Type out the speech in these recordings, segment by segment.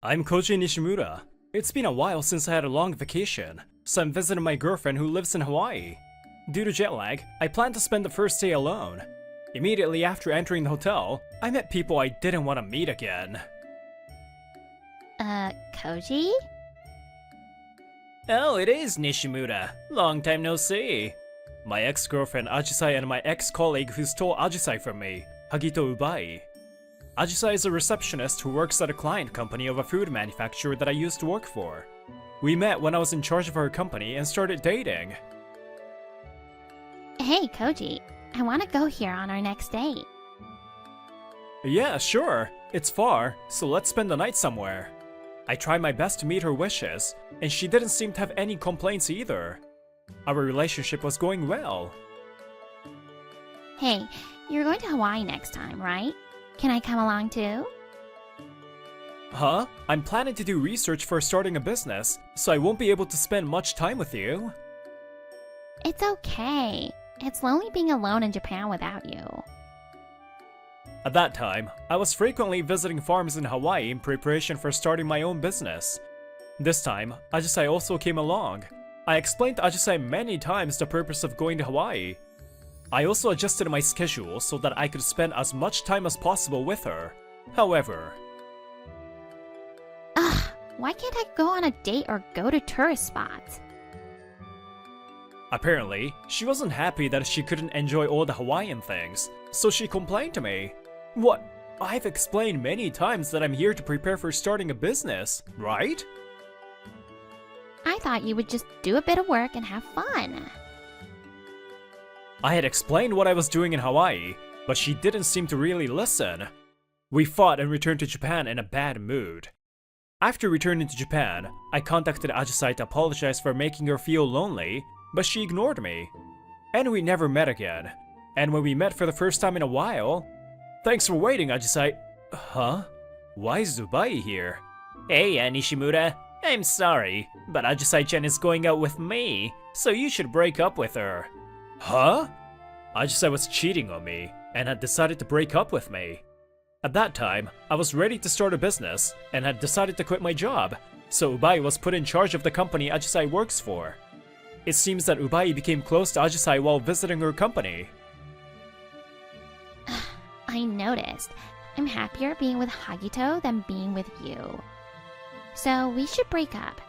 I'm Koji Nishimura. It's been a while since I had a long vacation, so I'm visiting my girlfriend who lives in Hawaii. Due to jet lag, I plan to spend the first day alone. Immediately after entering the hotel, I met people I didn't want to meet again. Koji? Oh, it is Nishimura. Long time no see. My ex-girlfriend Ajisai and my ex-colleague who stole Ajisai from me, Hagito Ubai. Ajisai is a receptionist who works at a client company of a food manufacturer that I used to work for. We met when I was in charge of her company and started dating. Hey, Koji. I want to go here on our next date. Yeah, sure. It's far, so let's spend the night somewhere. I tried my best to meet her wishes, and she didn't seem to have any complaints either. Our relationship was going well. Hey, you're going to Hawaii next time, right? Can I come along too? Huh? I'm planning to do research for starting a business, so I won't be able to spend much time with you. It's okay. It's lonely being alone in Japan without you. At that time, I was frequently visiting farms in Hawaii in preparation for starting my own business. This time, Ajisai also came along. I explained to Ajisai many times the purpose of going to Hawaii. I also adjusted my schedule so that I could spend as much time as possible with her. However... Ugh, why can't I go on a date or go to tourist spots? Apparently, she wasn't happy that she couldn't enjoy all the Hawaiian things, so she complained to me. What? I've explained many times that I'm here to prepare for starting a business, right? I thought you would just do a bit of work and have fun. I had explained what I was doing in Hawaii, but she didn't seem to really listen. We fought and returned to Japan in a bad mood. After returning to Japan, I contacted Ajisai to apologize for making her feel lonely, but she ignored me. And we never met again. And when we met for the first time in a while... Thanks for waiting, Ajisai. Huh? Why is Ubai here? Hey, Nishimura. I'm sorry, but Ajisai-chan is going out with me, so you should break up with her. Huh? Ajisai was cheating on me, and had decided to break up with me. At that time, I was ready to start a business, and had decided to quit my job, so Ubai was put in charge of the company Ajisai works for. It seems that Ubai became close to Ajisai while visiting her company. I noticed. I'm happier being with Hagito than being with you. So we should break up.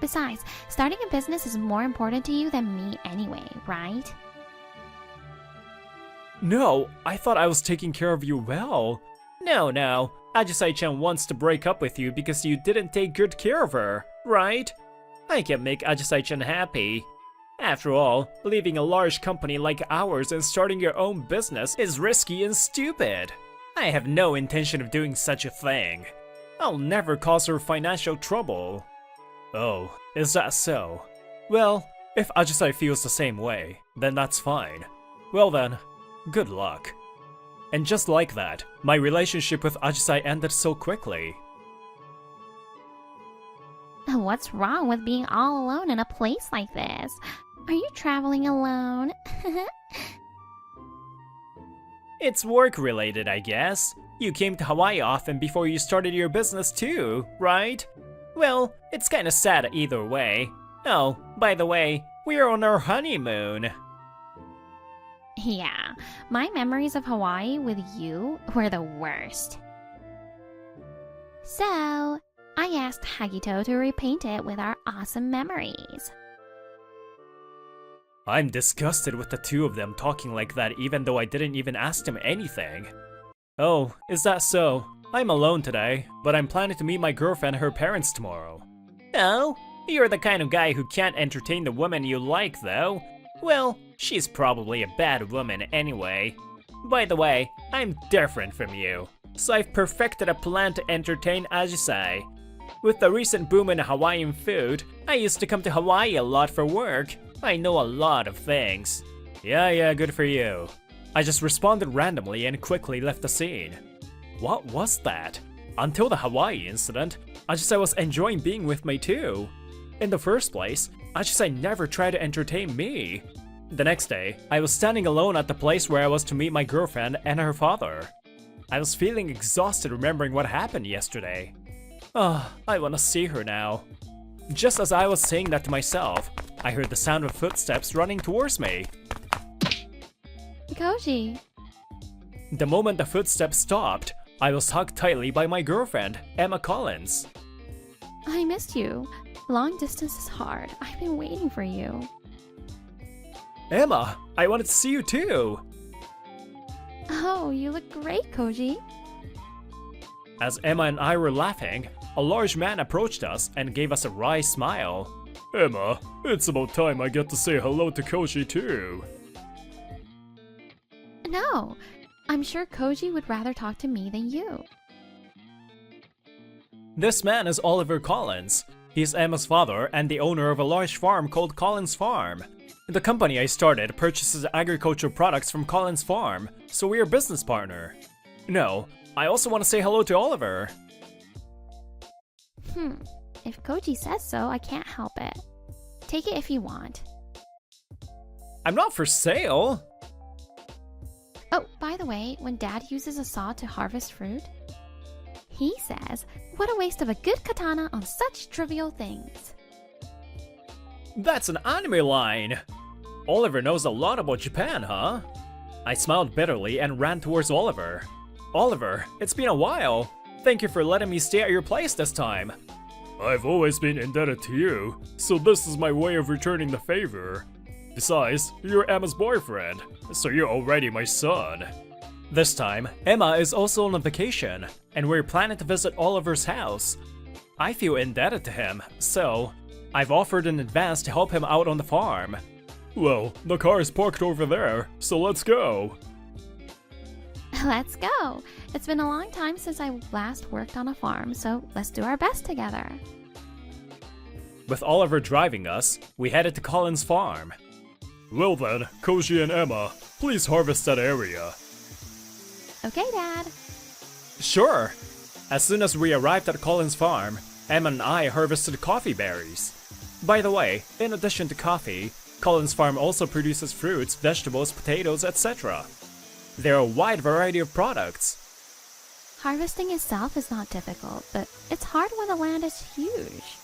Besides, starting a business is more important to you than me anyway, right? No, I thought I was taking care of you well. No, Ajisai-chan wants to break up with you because you didn't take good care of her, right? I can make Ajisai-chan happy. After all, leaving a large company like ours and starting your own business is risky and stupid. I have no intention of doing such a thing. I'll never cause her financial trouble. Oh, is that so? Well, if Ajisai feels the same way, then that's fine. Well then, good luck. And just like that, my relationship with Ajisai ended so quickly. What's wrong with being all alone in a place like this? Are you traveling alone? It's work-related, I guess. You came to Hawaii often before you started your business too, right? Well, it's kinda sad either way. Oh, by the way, we're on our honeymoon. Yeah, my memories of Hawaii with you were the worst. So, I asked Hagito to repaint it with our awesome memories. I'm disgusted with the two of them talking like that even though I didn't even ask them anything. Oh, is that so? I'm alone today, but I'm planning to meet my girlfriend and her parents tomorrow. Oh? You're the kind of guy who can't entertain the woman you like, though. Well, she's probably a bad woman anyway. By the way, I'm different from you, so I've perfected a plan to entertain Ajisai. With the recent boom in Hawaiian food, I used to come to Hawaii a lot for work. I know a lot of things. Yeah, good for you. I just responded randomly and quickly left the scene. What was that? Until the Hawaii incident, Ajisai was enjoying being with me too. In the first place, Ajisai never tried to entertain me. The next day, I was standing alone at the place where I was to meet my girlfriend and her father. I was feeling exhausted remembering what happened yesterday. Ah, I wanna see her now. Just as I was saying that to myself, I heard the sound of footsteps running towards me. Koji. The moment the footsteps stopped, I was hugged tightly by my girlfriend, Emma Collins. I missed you. Long distance is hard. I've been waiting for you. Emma, I wanted to see you too! Oh, you look great, Koji. As Emma and I were laughing, a large man approached us and gave us a wry smile. Emma, it's about time I get to say hello to Koji too. No, I'm sure Koji would rather talk to me than you. This man is Oliver Collins. He's Emma's father and the owner of a large farm called Collins Farm. The company I started purchases agricultural products from Collins Farm, so we're a business partner. No, I also want to say hello to Oliver. If Koji says so, I can't help it. Take it if you want. I'm not for sale. Oh, by the way, when Dad uses a saw to harvest fruit, he says, "What a waste of a good katana on such trivial things." That's an anime line! Oliver knows a lot about Japan, huh? I smiled bitterly and ran towards Oliver. Oliver, it's been a while. Thank you for letting me stay at your place this time. I've always been indebted to you, so this is my way of returning the favor. Besides, you're Emma's boyfriend, so you're already my son. This time, Emma is also on a vacation, and we're planning to visit Oliver's house. I feel indebted to him, so I've offered in advance to help him out on the farm. Well, the car is parked over there, so let's go. Let's go. It's been a long time since I last worked on a farm, so let's do our best together. With Oliver driving us, we headed to Collins Farm. Well then, Koji and Emma, please harvest that area. Okay, Dad. Sure. As soon as we arrived at Collins Farm, Emma and I harvested coffee berries. By the way, in addition to coffee, Collins Farm also produces fruits, vegetables, potatoes, etc. There are a wide variety of products. Harvesting itself is not difficult, but it's hard when the land is huge.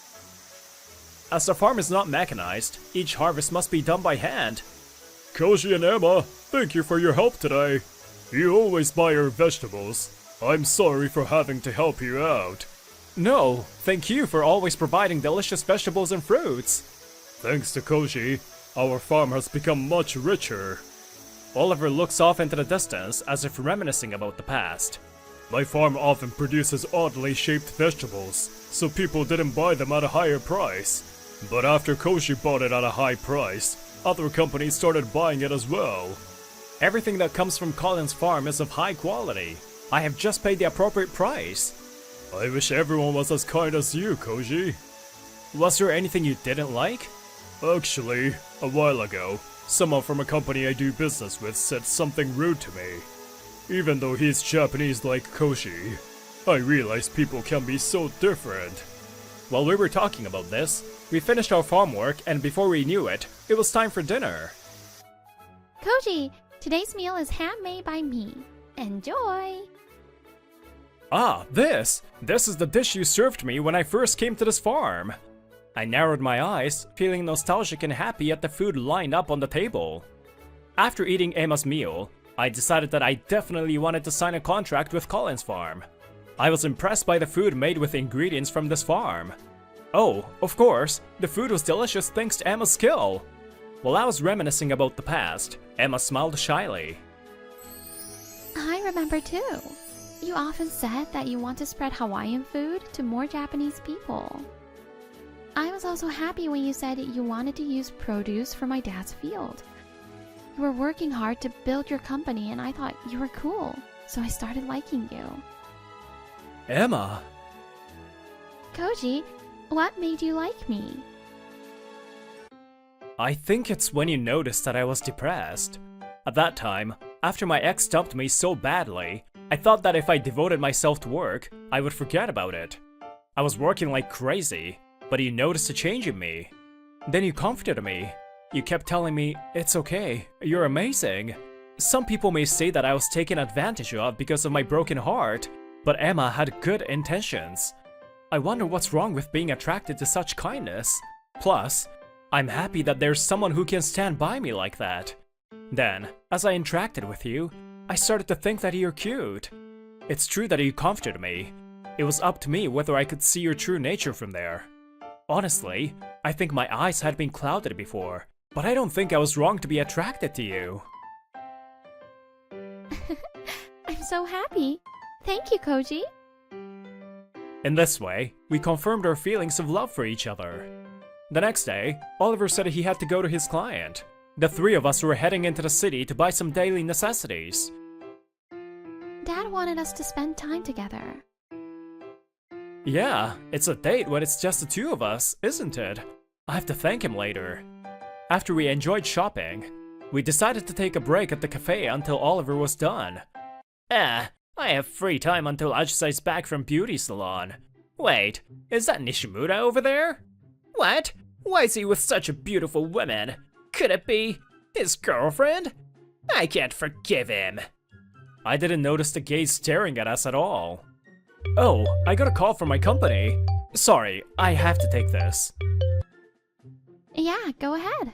As the farm is not mechanized, each harvest must be done by hand. Koji and Emma, thank you for your help today. You always buy your vegetables. I'm sorry for having to help you out. No, thank you for always providing delicious vegetables and fruits. Thanks to Koji, our farm has become much richer. Oliver looks off into the distance as if reminiscing about the past. My farm often produces oddly shaped vegetables, so people didn't buy them at a higher price. But after Koji bought it at a high price, other companies started buying it as well. Everything that comes from Collins Farm is of high quality. I have just paid the appropriate price. I wish everyone was as kind as you, Koji. Was there anything you didn't like? Actually, a while ago, someone from a company I do business with said something rude to me. Even though he's Japanese like Koji, I realized people can be so different. While we were talking about this, we finished our farm work and before we knew it, it was time for dinner. Koji, today's meal is handmade by me. Enjoy! Ah, this! This is the dish you served me when I first came to this farm. I narrowed my eyes, feeling nostalgic and happy at the food lined up on the table. After eating Emma's meal, I decided that I definitely wanted to sign a contract with Collins Farm. I was impressed by the food made with ingredients from this farm. Oh, of course, the food was delicious thanks to Emma's skill. While I was reminiscing about the past, Emma smiled shyly. I remember too. You often said that you want to spread Hawaiian food to more Japanese people. I was also happy when you said you wanted to use produce from my dad's field. You were working hard to build your company and I thought you were cool, so I started liking you. Emma! Koji, what made you like me? I think it's when you noticed that I was depressed. At that time, after my ex dumped me so badly, I thought that if I devoted myself to work, I would forget about it. I was working like crazy, but you noticed a change in me. Then you comforted me. You kept telling me, it's okay, you're amazing. Some people may say that I was taken advantage of because of my broken heart, but Emma had good intentions. I wonder what's wrong with being attracted to such kindness. Plus, I'm happy that there's someone who can stand by me like that. Then, as I interacted with you, I started to think that you're cute. It's true that you comforted me. It was up to me whether I could see your true nature from there. Honestly, I think my eyes had been clouded before, but I don't think I was wrong to be attracted to you. I'm so happy. Thank you, Koji. In this way, we confirmed our feelings of love for each other. The next day, Oliver said he had to go to his client. The three of us were heading into the city to buy some daily necessities. Dad wanted us to spend time together. Yeah, it's a date when it's just the two of us, isn't it? I have to thank him later. After we enjoyed shopping, we decided to take a break at the cafe until Oliver was done. I have free time until Ajisai's back from beauty salon. Wait, is that Nishimura over there? What? Why is he with such a beautiful woman? Could it be his girlfriend? I can't forgive him. I didn't notice the gaze staring at us at all. Oh, I got a call from my company. Sorry, I have to take this. Yeah, go ahead.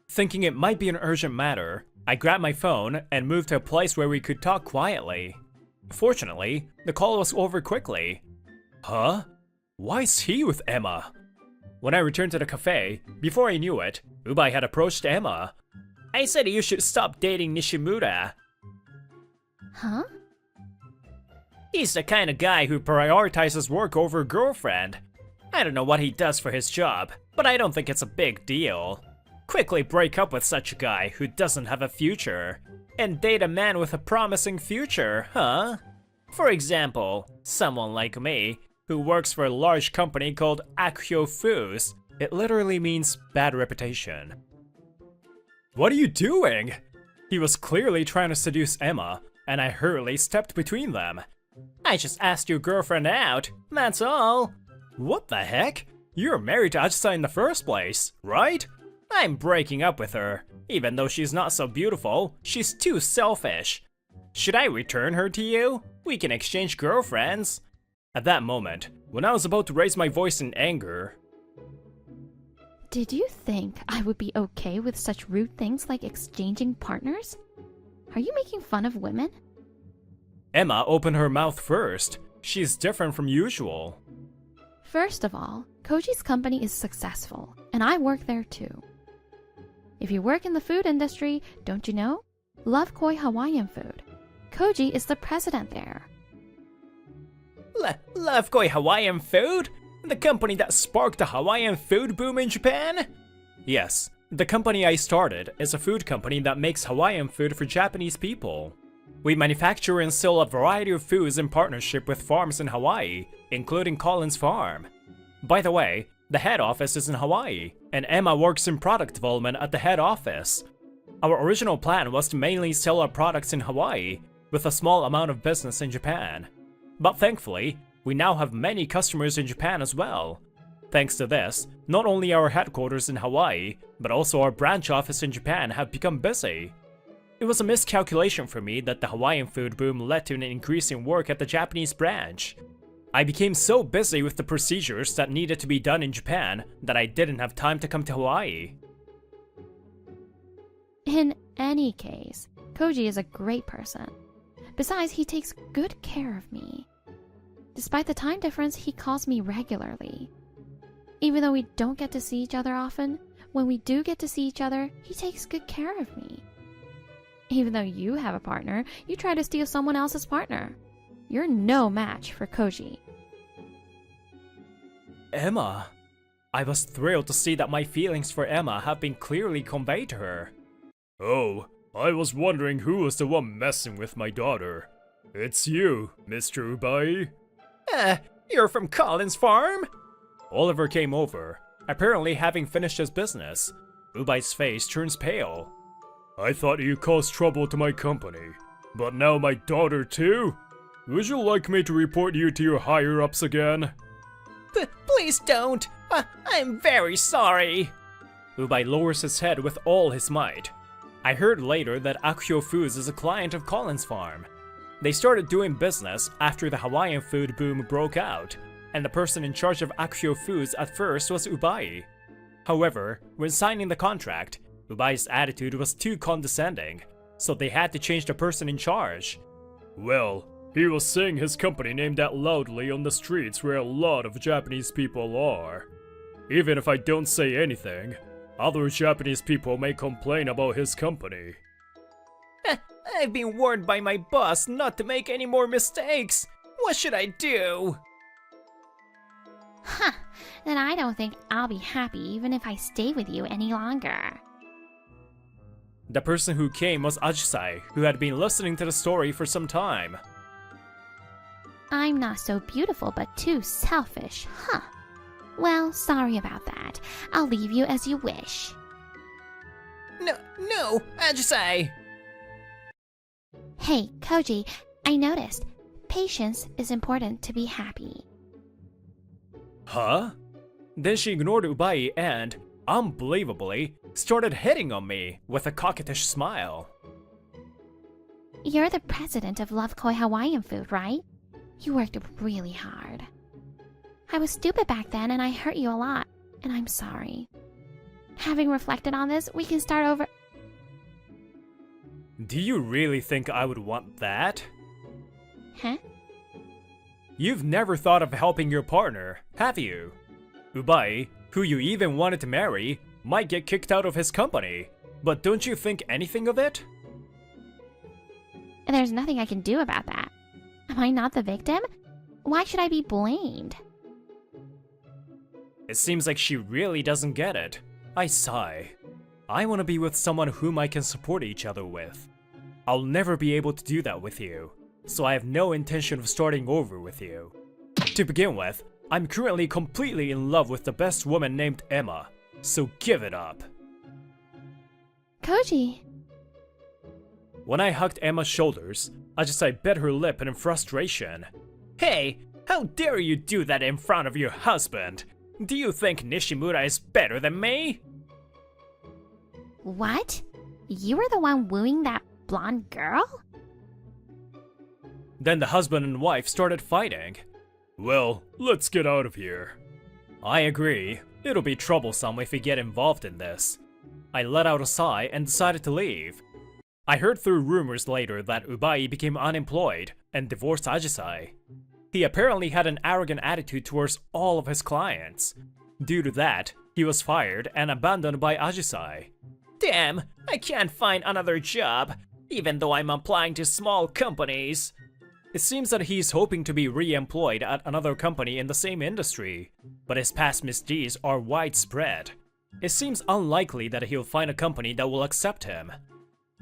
Thinking it might be an urgent matter, I grabbed my phone and moved to a place where we could talk quietly. Fortunately, the call was over quickly. Huh? Why is he with Emma? When I returned to the cafe, before I knew it, Ubai had approached Emma. I said you should stop dating Nishimura. Huh? He's the kind of guy who prioritizes work over girlfriend. I don't know what he does for his job, but I don't think it's a big deal. Quickly break up with such a guy who doesn't have a future, and date a man with a promising future, huh? For example, someone like me, who works for a large company called Akyo Foods. It literally means bad reputation. What are you doing? He was clearly trying to seduce Emma, and I hurriedly stepped between them. I just asked your girlfriend out, that's all. What the heck? You're married to Ajisa in the first place, right? I'm breaking up with her. Even though she's not so beautiful, she's too selfish. Should I return her to you? We can exchange girlfriends. At that moment, when I was about to raise my voice in anger... Did you think I would be okay with such rude things like exchanging partners? Are you making fun of women? Emma opened her mouth first. She's different from usual. First of all, Koji's company is successful, and I work there too. If you work in the food industry, don't you know? Love Koi Hawaiian food. Koji is the president there. Love Koi Hawaiian food? The company that sparked the Hawaiian food boom in Japan? Yes, the company I started is a food company that makes Hawaiian food for Japanese people. We manufacture and sell a variety of foods in partnership with farms in Hawaii, including Collins Farm. By the way, the head office is in Hawaii, and Emma works in product development at the head office. Our original plan was to mainly sell our products in Hawaii, with a small amount of business in Japan. But thankfully, we now have many customers in Japan as well. Thanks to this, not only our headquarters in Hawaii, but also our branch office in Japan have become busy. It was a miscalculation for me that the Hawaiian food boom led to an increase in work at the Japanese branch. I became so busy with the procedures that needed to be done in Japan that I didn't have time to come to Hawaii. In any case, Koji is a great person. Besides, he takes good care of me. Despite the time difference, he calls me regularly. Even though we don't get to see each other often, when we do get to see each other, he takes good care of me. Even though you have a partner, you try to steal someone else's partner. You're no match for Koji. Emma. I was thrilled to see that my feelings for Emma have been clearly conveyed to her. Oh, I was wondering who was the one messing with my daughter. It's you, Mr. Ubai. You're from Collins Farm? Oliver came over, apparently having finished his business. Ubai's face turns pale. I thought you caused trouble to my company, but now my daughter too? Would you like me to report you to your higher-ups again? Please don't! I'm very sorry! Ubai lowers his head with all his might. I heard later that Akyo Foods is a client of Collins Farm. They started doing business after the Hawaiian food boom broke out. and the person in charge of Akio Foods at first was Ubai. However, when signing the contract, Ubai's attitude was too condescending, so they had to change the person in charge. Well, he was saying his company name that loudly on the streets where a lot of Japanese people are. Even if I don't say anything, other Japanese people may complain about his company. I've been warned by my boss not to make any more mistakes. What should I do? Huh, then I don't think I'll be happy even if I stay with you any longer. The person who came was Ajisai, who had been listening to the story for some time. I'm not so beautiful but too selfish, huh? Well, sorry about that. I'll leave you as you wish. No, Ajisai! Hey, Koji, I noticed. Patience is important to be happy. Huh? Then she ignored Ubai and, unbelievably, started hitting on me with a coquettish smile. You're the president of Love Koi Hawaiian Food, right? You worked really hard. I was stupid back then and I hurt you a lot, and I'm sorry. Having reflected on this, we can start over. Do you really think I would want that? Huh? You've never thought of helping your partner, have you? Ubai, who you even wanted to marry, might get kicked out of his company, but don't you think anything of it? There's nothing I can do about that. Am I not the victim? Why should I be blamed? It seems like she really doesn't get it. I sigh. I want to be with someone whom I can support each other with. I'll never be able to do that with you, so I have no intention of starting over with you. To begin with, I'm currently completely in love with the best woman named Emma, so give it up. Koji. When I hugged Emma's shoulders, I bit her lip in frustration. Hey, how dare you do that in front of your husband? Do you think Nishimura is better than me? What? You were the one wooing that blonde girl? Then the husband and wife started fighting. Well, let's get out of here. I agree. It'll be troublesome if we get involved in this. I let out a sigh and decided to leave. I heard through rumors later that Ubai became unemployed and divorced Ajisai. He apparently had an arrogant attitude towards all of his clients. Due to that, he was fired and abandoned by Ajisai. Damn, I can't find another job, even though I'm applying to small companies. It seems that he's hoping to be re-employed at another company in the same industry, but his past misdeeds are widespread. It seems unlikely that he'll find a company that will accept him.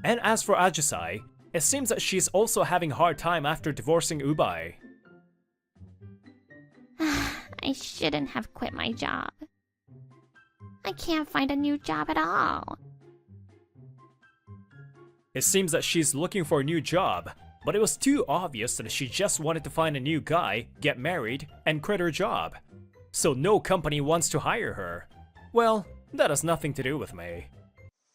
And as for Ajisai, it seems that she's also having a hard time after divorcing Ubai. I shouldn't have quit my job. I can't find a new job at all. It seems that she's looking for a new job, but it was too obvious that she just wanted to find a new guy, get married, and quit her job. So no company wants to hire her. Well, that has nothing to do with me.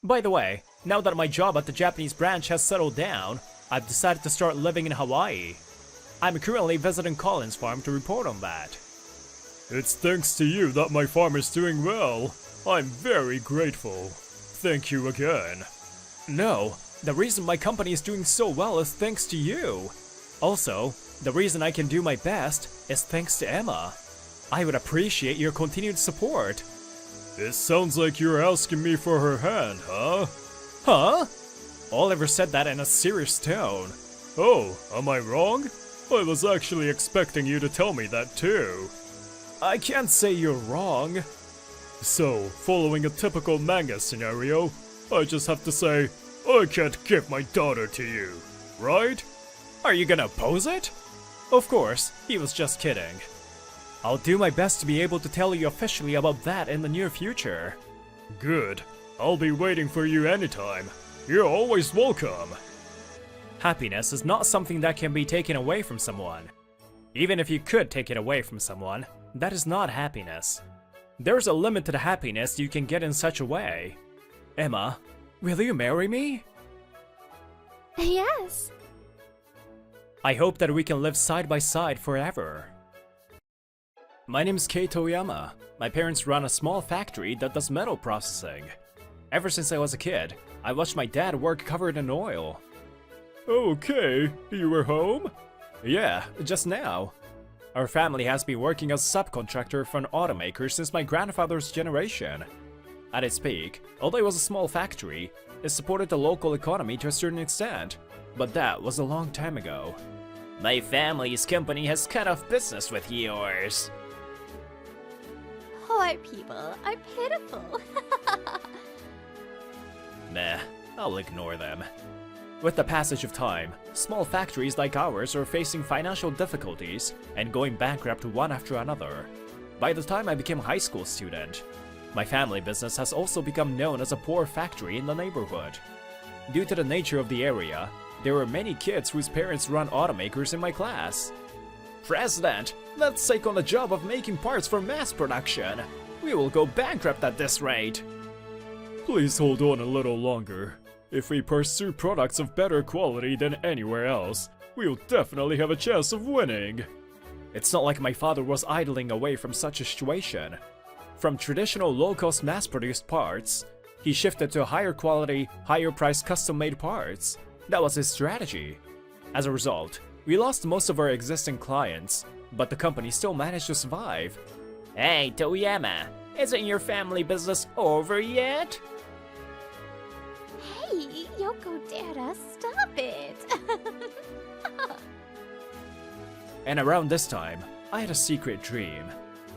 By the way, now that my job at the Japanese branch has settled down, I've decided to start living in Hawaii. I'm currently visiting Colin's farm to report on that. It's thanks to you that my farm is doing well. I'm very grateful. Thank you again. No, the reason my company is doing so well is thanks to you. Also, the reason I can do my best is thanks to Emma. I would appreciate your continued support. It sounds like you're asking me for her hand, huh? Huh? Oliver said that in a serious tone. Oh, am I wrong? I was actually expecting you to tell me that too. I can't say you're wrong. So, following a typical manga scenario, I just have to say, I can't give my daughter to you, right? Are you gonna oppose it? Of course, he was just kidding. I'll do my best to be able to tell you officially about that in the near future. Good. I'll be waiting for you anytime. You're always welcome. Happiness is not something that can be taken away from someone. Even if you could take it away from someone, that is not happiness. There's a limit to the happiness you can get in such a way. Emma, will you marry me? Yes. I hope that we can live side by side forever. My name's Kei Toyama. My parents run a small factory that does metal processing. Ever since I was a kid, I watched my dad work covered in oil. Okay, you were home? Yeah, just now. Our family has been working as a subcontractor for an automaker since my grandfather's generation. At its peak, although it was a small factory, it supported the local economy to a certain extent, but that was a long time ago. My family's company has cut off business with yours. Poor people are pitiful. Meh, I'll ignore them. With the passage of time, small factories like ours are facing financial difficulties and going bankrupt one after another. By the time I became a high school student, my family business has also become known as a poor factory in the neighborhood. Due to the nature of the area, there were many kids whose parents run automakers in my class. President, let's take on the job of making parts for mass production. We will go bankrupt at this rate. Please hold on a little longer. If we pursue products of better quality than anywhere else, we'll definitely have a chance of winning. It's not like my father was idling away from such a situation. From traditional low-cost mass-produced parts, he shifted to higher quality, higher-priced custom-made parts. That was his strategy. As a result, we lost most of our existing clients, but the company still managed to survive. Hey, Toyama, isn't your family business over yet? Hey, Yokodera, stop it! And around this time, I had a secret dream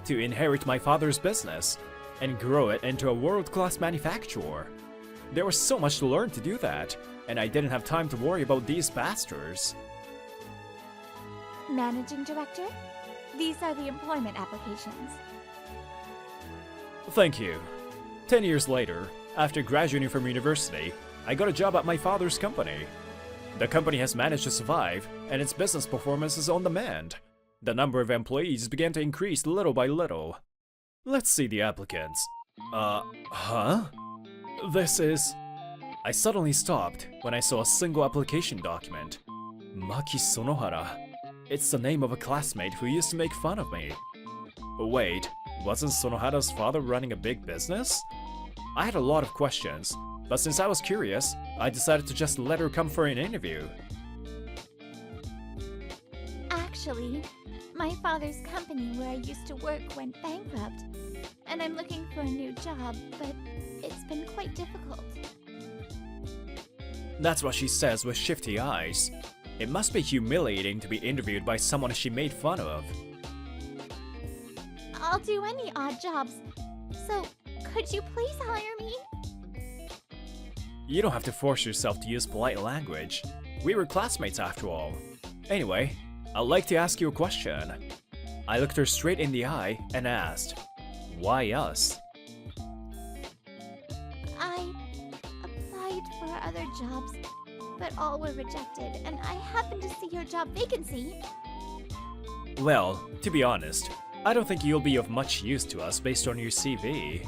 to inherit my father's business and grow it into a world-class manufacturer. There was so much to learn to do that, and I didn't have time to worry about these bastards. Managing Director, these are the employment applications. Thank you. 10 years later, after graduating from university, I got a job at my father's company. The company has managed to survive, and its business performance is on the mend. The number of employees began to increase little by little. Let's see the applicants. Huh? This is... I suddenly stopped when I saw a single application document. Maki Sonohara. It's the name of a classmate who used to make fun of me. Wait, wasn't Sonohara's father running a big business? I had a lot of questions, but since I was curious, I decided to just let her come for an interview. Actually, my father's company where I used to work went bankrupt, and I'm looking for a new job, but it's been quite difficult. That's what she says with shifty eyes. It must be humiliating to be interviewed by someone she made fun of. I'll do any odd jobs, so could you please hire me? You don't have to force yourself to use polite language. We were classmates after all. Anyway, I'd like to ask you a question. I looked her straight in the eye and asked, why us? I applied for other jobs, but all were rejected, and I happened to see your job vacancy. Well, to be honest, I don't think you'll be of much use to us based on your CV.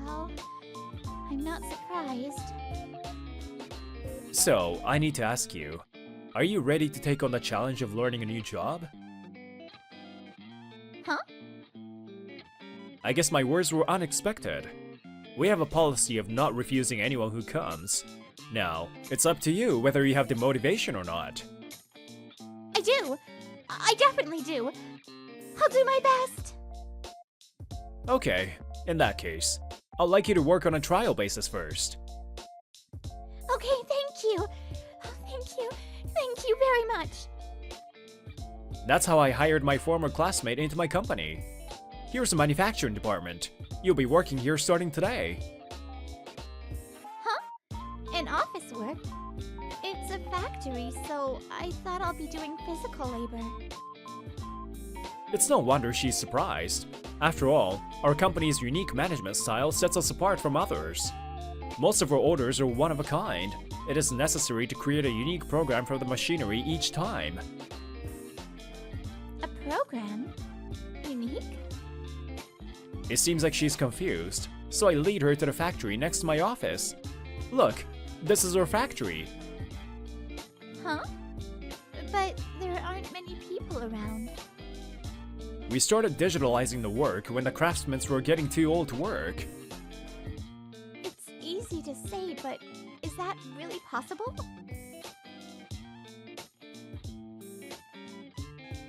Well, I'm not surprised. So, I need to ask you, are you ready to take on the challenge of learning a new job? Huh? I guess my words were unexpected. We have a policy of not refusing anyone who comes. Now, it's up to you whether you have the motivation or not. I do! I definitely do! I'll do my best! Okay, in that case, I'd like you to work on a trial basis first. Okay, thank you! Oh, thank you! Thank you very much! That's how I hired my former classmate into my company. Here's the manufacturing department. You'll be working here starting today. Huh? In office work? It's a factory, so I thought I'll be doing physical labor. It's no wonder she's surprised. After all, our company's unique management style sets us apart from others. Most of our orders are one of a kind. It is necessary to create a unique program for the machinery each time. A program? Unique? It seems like she's confused, so I lead her to the factory next to my office. Look, this is our factory. Huh? aren't many people around. We started digitalizing the work when the craftsmen were getting too old to work. It's easy to say, but is that really possible?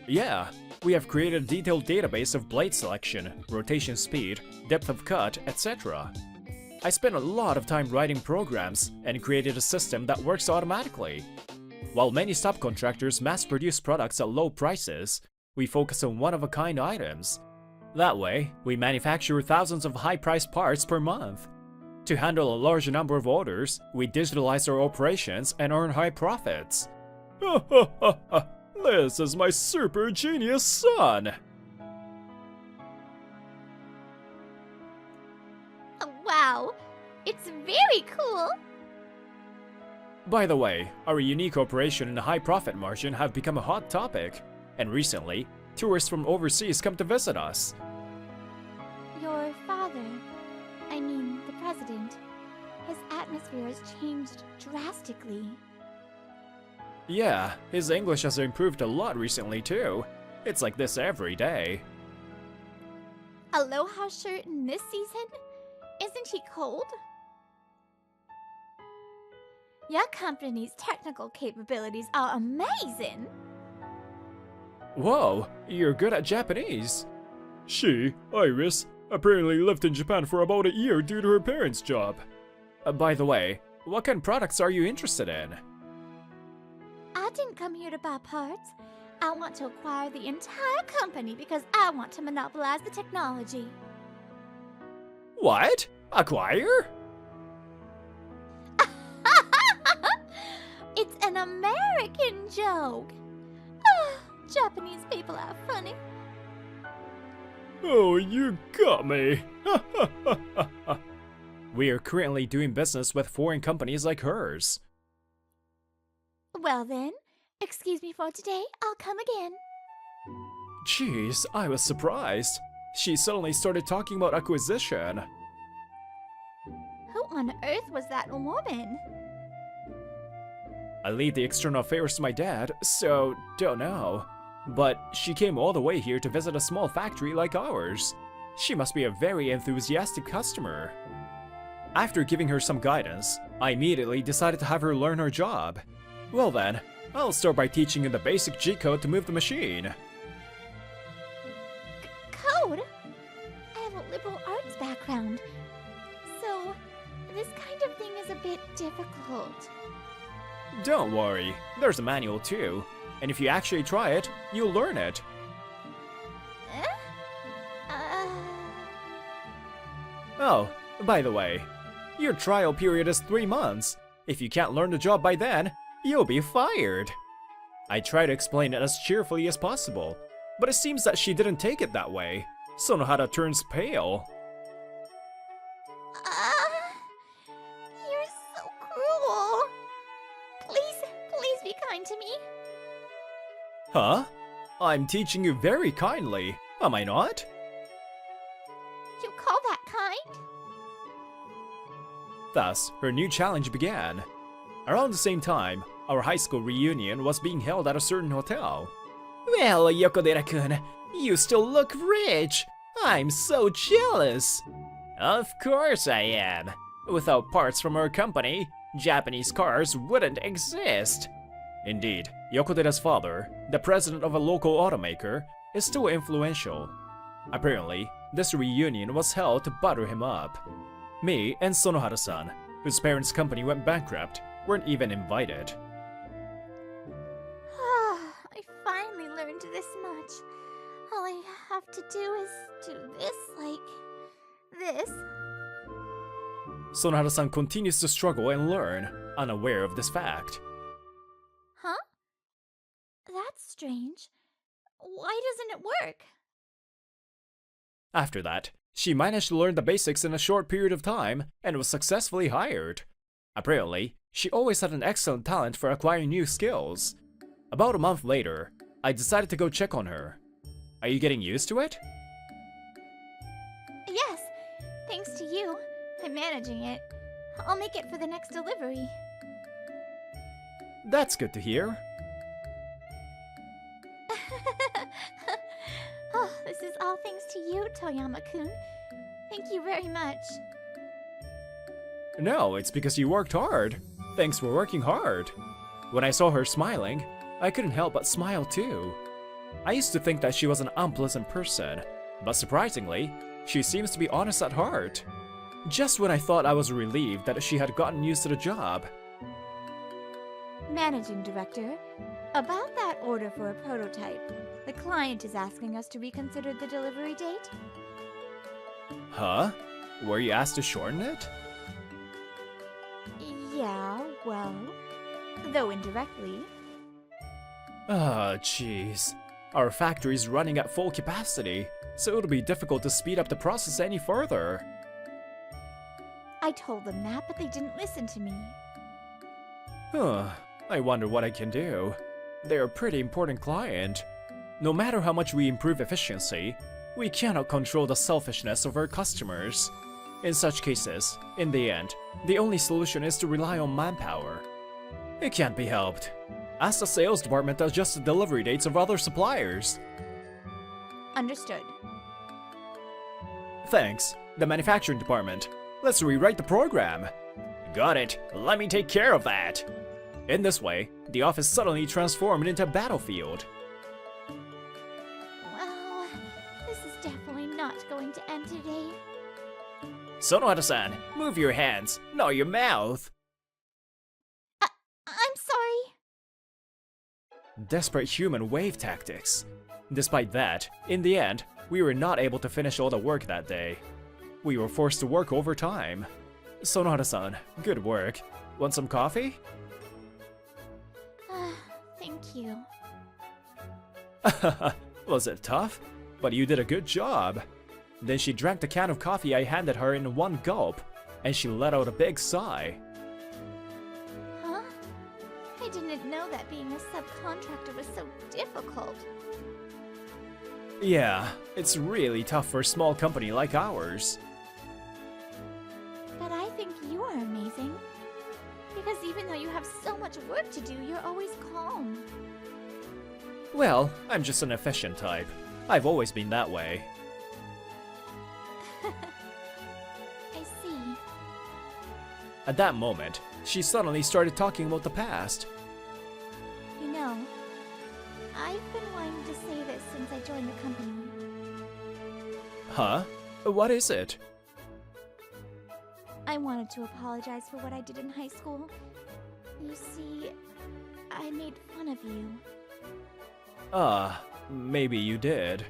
Yeah, we have created a detailed database of blade selection, rotation speed, depth of cut, etc. I spent a lot of time writing programs and created a system that works automatically. While many subcontractors mass-produce products at low prices, we focus on one-of-a-kind items. That way, we manufacture thousands of high-priced parts per month. To handle a large number of orders, we digitalize our operations and earn high profits. Ha ha ha ha! This is my super genius son! Wow, it's very cool! By the way, our unique operation and high profit margin have become a hot topic, and recently, tourists from overseas come to visit us. Your father, I mean the president, his atmosphere has changed drastically. Yeah, his English has improved a lot recently too. It's like this every day. Aloha shirt in this season? Isn't he cold? Your company's technical capabilities are amazing! Whoa, you're good at Japanese. She, Iris, apparently lived in Japan for about a year due to her parents' job. By the way, what kind of products are you interested in? I didn't come here to buy parts. I want to acquire the entire company because I want to monopolize the technology. What? Acquire? It's an American joke. Ah, Japanese people are funny. Oh, you got me. We are currently doing business with foreign companies like hers. Well then, excuse me for today, I'll come again. Jeez, I was surprised. She suddenly started talking about acquisition. Who on earth was that woman? I leave the external affairs to my dad, so don't know. But she came all the way here to visit a small factory like ours. She must be a very enthusiastic customer. After giving her some guidance, I immediately decided to have her learn her job. Well then, I'll start by teaching you the basic G-code to move the machine. Code? I have a liberal arts background, so this kind of thing is a bit difficult. Don't worry, there's a manual too, and if you actually try it, you'll learn it. Oh, by the way, your trial period is 3 months. If you can't learn the job by then, you'll be fired. I try to explain it as cheerfully as possible, but it seems that she didn't take it that way. Sonohara turns pale. You're so cruel. Please be kind to me. Huh? I'm teaching you very kindly, am I not? You call that kind? Thus, her new challenge began. Around the same time, our high school reunion was being held at a certain hotel. Well, Yokodera-kun, you still look rich! I'm so jealous! Of course I am. Without parts from our company, Japanese cars wouldn't exist. Indeed, Yokodera's father, the president of a local automaker, is still influential. Apparently, this reunion was held to butter him up. Me and Sonohara-san, whose parents' company went bankrupt, weren't even invited. I finally learned this much. All I have to do is do this like this. Sonohara-san continues to struggle and learn, unaware of this fact. Huh? That's strange. Why doesn't it work? After that, she managed to learn the basics in a short period of time and was successfully hired. Apparently, she always had an excellent talent for acquiring new skills. About a month later, I decided to go check on her. Are you getting used to it? Yes, thanks to you. I'm managing it. I'll make it for the next delivery. That's good to hear. all thanks to you, Toyama-kun. Thank you very much. No, it's because you worked hard. Thanks for working hard. When I saw her smiling, I couldn't help but smile too. I used to think that she was an unpleasant person, but surprisingly, she seems to be honest at heart. Just when I thought I was relieved that she had gotten used to the job. Managing Director, about that order for a prototype, the client is asking us to reconsider the delivery date. Huh? Were you asked to shorten it? Yeah, well, though indirectly. Ah, jeez. Our factory's running at full capacity, so it'll be difficult to speed up the process any further. I told them that, but they didn't listen to me. Huh. I wonder what I can do. They're a pretty important client. No matter how much we improve efficiency, we cannot control the selfishness of our customers. In such cases, in the end, the only solution is to rely on manpower. It can't be helped. Ask the sales department to adjust the delivery dates of other suppliers. Understood. Thanks. The manufacturing department. Let's rewrite the program. Got it. Let me take care of that. In this way, the office suddenly transformed into a battlefield. Well, this is definitely not going to end today. Sonohata-san, move your hands, not your mouth. I'm sorry. Desperate human wave tactics. Despite that, in the end, we were not able to finish all the work that day. We were forced to work overtime. Sonohata-san, good work. Want some coffee? Thank you. Was it tough? But you did a good job. Then she drank the can of coffee I handed her in one gulp, and she let out a big sigh. Huh? I didn't know that being a subcontractor was so difficult. Yeah, it's really tough for a small company like ours. But I think you are amazing. Because even though you have so much work to do, you're always calm. Well, I'm just an efficient type. I've always been that way. I see. At that moment, she suddenly started talking about the past. You know, I've been wanting to say this since I joined the company. Huh? What is it? I wanted to apologize for what I did in high school. You see, I made fun of you. Maybe you did.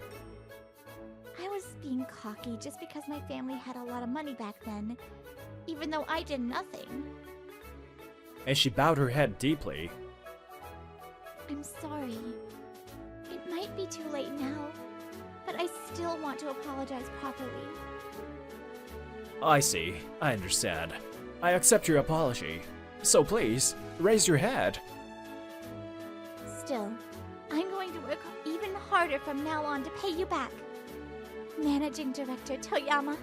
I was being cocky just because my family had a lot of money back then, even though I did nothing. And she bowed her head deeply. I'm sorry. It might be too late now, but I still want to apologize properly. I see. I understand. I accept your apology. So please, raise your head. Still, I'm going to work even harder from now on to pay you back. Managing Director Toyama.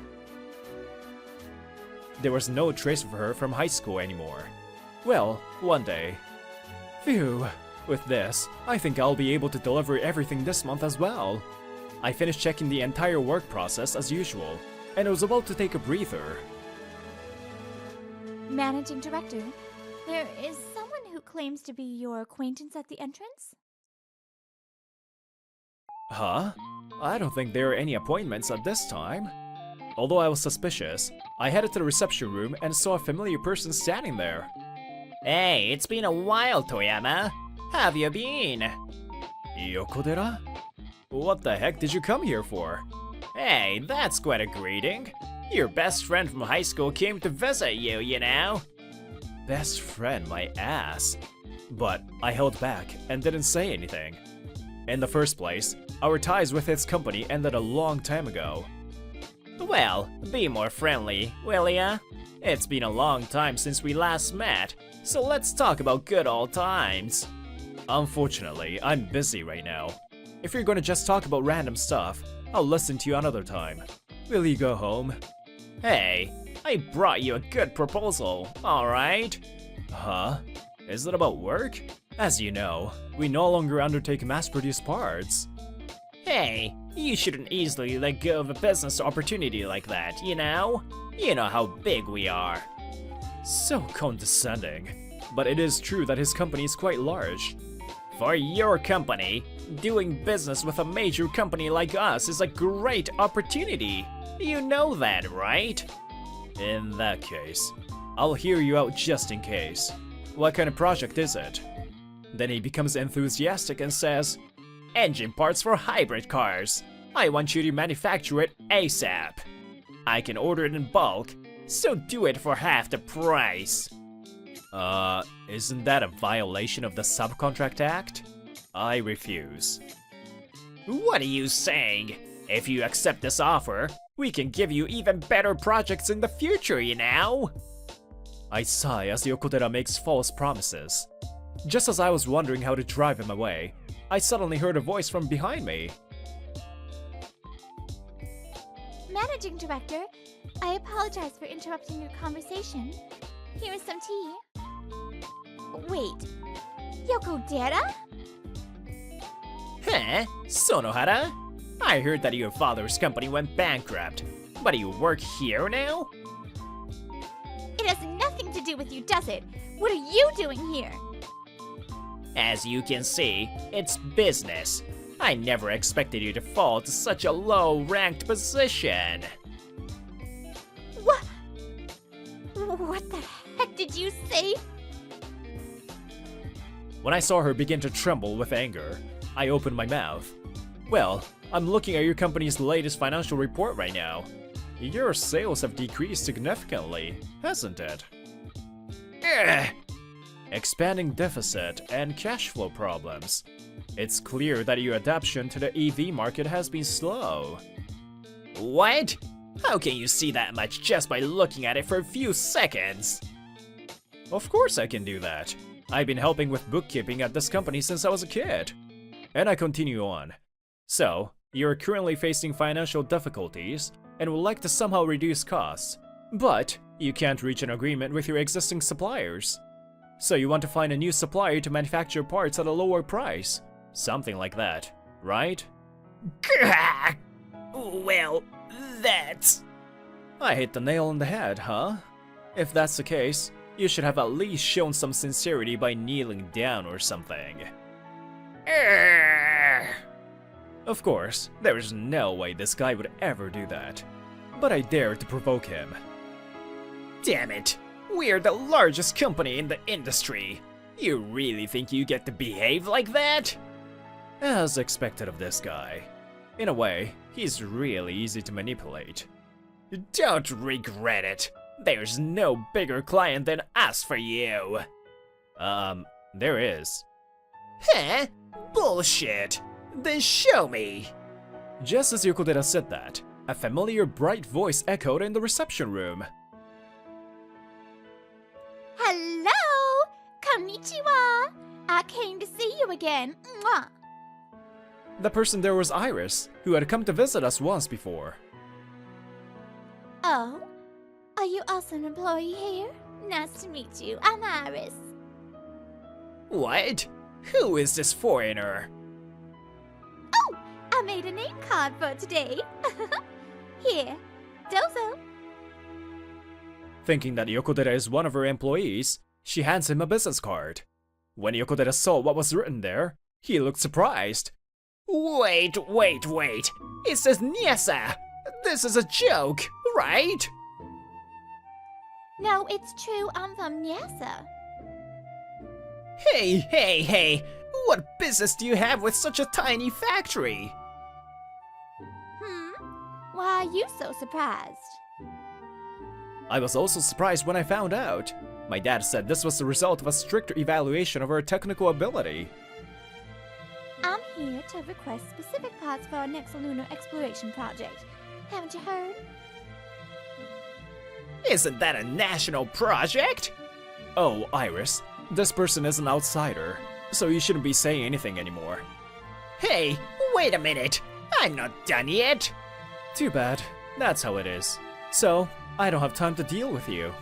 There was no trace of her from high school anymore. Well, one day. Phew. With this, I think I'll be able to deliver everything this month as well. I finished checking the entire work process as usual, and I was about to take a breather. Managing Director, there is someone who claims to be your acquaintance at the entrance? Huh? I don't think there are any appointments at this time. Although I was suspicious, I headed to the reception room and saw a familiar person standing there. Hey, it's been a while, Toyama. How have you been? Yokodera? What the heck did you come here for? Hey, that's quite a greeting. Your best friend from high school came to visit you, you know. Best friend, my ass. But I held back and didn't say anything. In the first place, our ties with his company ended a long time ago. Well, be more friendly, will ya? It's been a long time since we last met, so let's talk about good old times. Unfortunately, I'm busy right now. If you're gonna just talk about random stuff, I'll listen to you another time. Will you go home? Hey, I brought you a good proposal, alright? Huh? Is it about work? As you know, we no longer undertake mass-produced parts. Hey, You shouldn't easily let go of a business opportunity like that, you know? You know how big we are. So condescending. But it is true that his company is quite large. For your company, doing business with a major company like us is a great opportunity. You know that, right? In that case, I'll hear you out just in case. What kind of project is it? Then he becomes enthusiastic and says, engine parts for hybrid cars. I want you to manufacture it ASAP. I can order it in bulk, so do it for half the price. Isn't that a violation of the Subcontract Act? I refuse. What are you saying? If you accept this offer, we can give you even better projects in the future, you know? I sigh as Yokotera makes false promises. Just as I was wondering how to drive him away, I suddenly heard a voice from behind me. Managing Director, I apologize for interrupting your conversation. Here is some tea. Wait, Yokodera? Huh? Sonohara? I heard that your father's company went bankrupt, but you work here now? It has nothing to do with you, does it? What are you doing here? As you can see, it's business. I never expected you to fall to such a low-ranked position. What? What the heck did you say? When I saw her begin to tremble with anger, I opened my mouth. Well, I'm looking at your company's latest financial report right now. Your sales have decreased significantly, hasn't it? Ugh. Expanding deficit and cash flow problems. It's clear that your adaptation to the EV market has been slow. What? How can you see that much just by looking at it for a few seconds? Of course I can do that. I've been helping with bookkeeping at this company since I was a kid. And I continue on. So, you're currently facing financial difficulties and would like to somehow reduce costs, but you can't reach an agreement with your existing suppliers. So you want to find a new supplier to manufacture parts at a lower price. Something like that, right? Well, that's... I hit the nail on the head, huh? If that's the case, you should have at least shown some sincerity by kneeling down or something. Of course, there is no way this guy would ever do that. But I dared to provoke him. Damn it! We're the largest company in the industry. You really think you get to behave like that? As expected of this guy. In a way, he's really easy to manipulate. Don't regret it. There's no bigger client than us for you. There is. Huh? Bullshit. Then show me. Just as Yokodera said that, a familiar bright voice echoed in the reception room. Hello! Konnichiwa! I came to see you again. Mwah! The person there was Iris, who had come to visit us once before. Oh? Are you also an employee here? Nice to meet you. I'm Iris. What? Who is this foreigner? Oh! I made a name card for today. Here. Dozo. Thinking that Yokodera is one of her employees, she hands him a business card. When Yokodera saw what was written there, he looked surprised. Wait. It says Nyasa! This is a joke, right? No, it's true. I'm from Nyasa. Hey! What business do you have with such a tiny factory? Why are you so surprised? I was also surprised when I found out. My dad said this was the result of a stricter evaluation of her technical ability. I'm here to request specific parts for our next lunar exploration project. Haven't you heard? Isn't that a national project? Oh, Iris, this person is an outsider, so you shouldn't be saying anything anymore. Hey, wait a minute! I'm not done yet! Too bad, that's how it is. So, I don't have time to deal with you.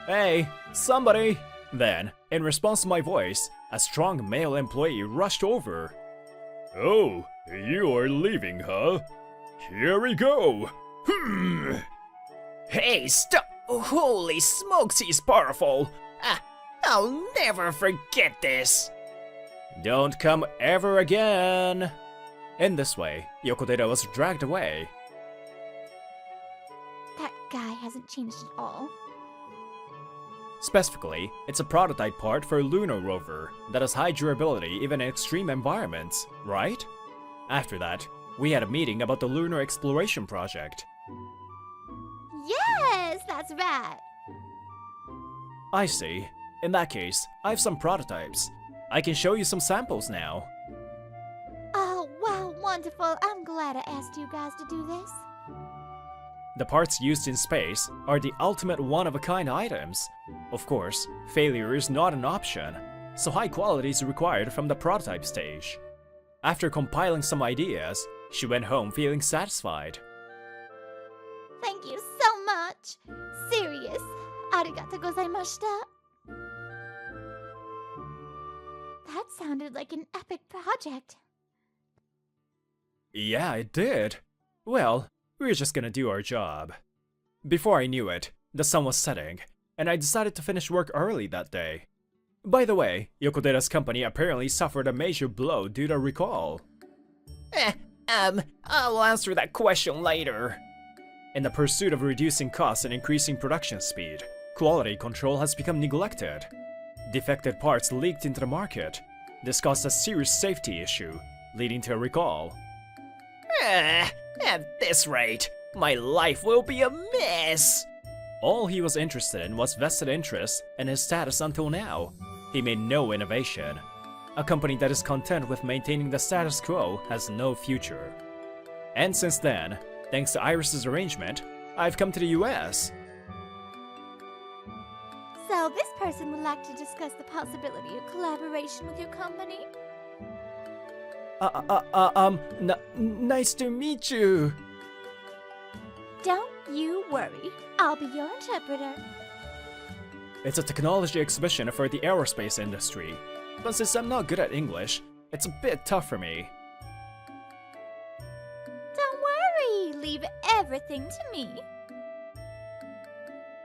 Hey, somebody! Then, in response to my voice, a strong male employee rushed over. Oh, you are leaving, huh? Here we go! Hey, stop! Holy smokes, he's powerful! I'll never forget this! Don't come ever again! In this way, Yokodera was dragged away. That guy hasn't changed at all. Specifically, it's a prototype part for a lunar rover that has high durability even in extreme environments, right? After that, we had a meeting about the lunar exploration project. Yes, that's right. I see. In that case, I have some prototypes. I can show you some samples now. Oh, wow, wonderful. I'm glad I asked you guys to do this. The parts used in space are the ultimate one-of-a-kind items. Of course, failure is not an option, so high quality is required from the prototype stage. After compiling some ideas, she went home feeling satisfied. Thank you so much. Serious. Arigatou gozaimashita. That sounded like an epic project. Yeah, it did. Well, we're just gonna do our job. Before I knew it, the sun was setting, and I decided to finish work early that day. By the way, Yokodera's company apparently suffered a major blow due to recall. I'll answer that question later. In the pursuit of reducing costs and increasing production speed, quality control has become neglected. Defective parts leaked into the market. This caused a serious safety issue, leading to a recall. At this rate, my life will be a mess! All he was interested in was vested interests and his status until now. He made no innovation. A company that is content with maintaining the status quo has no future. And since then, thanks to Iris's arrangement, I've come to the US. So this person would like to discuss the possibility of collaboration with your company? Nice to meet you. Don't you worry. I'll be your interpreter. It's a technology exhibition for the aerospace industry, but since I'm not good at English, it's a bit tough for me. Don't worry. Leave everything to me.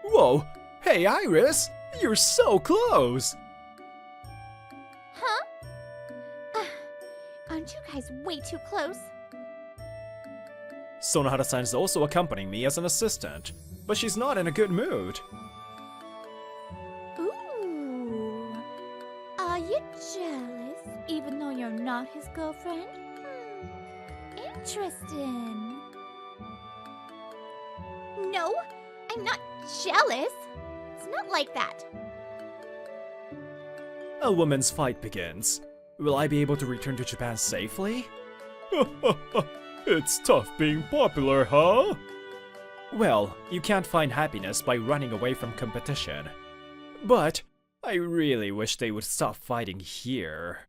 Whoa! Hey Iris! You're so close! Huh? Aren't you guys way too close? Sonohara-san is also accompanying me as an assistant, but she's not in a good mood. Ooh. Are you jealous, even though you're not his girlfriend? Interesting. No, I'm not jealous. It's not like that. A woman's fight begins. Will I be able to return to Japan safely? It's tough being popular, huh? Well, you can't find happiness by running away from competition. But I really wish they would stop fighting here.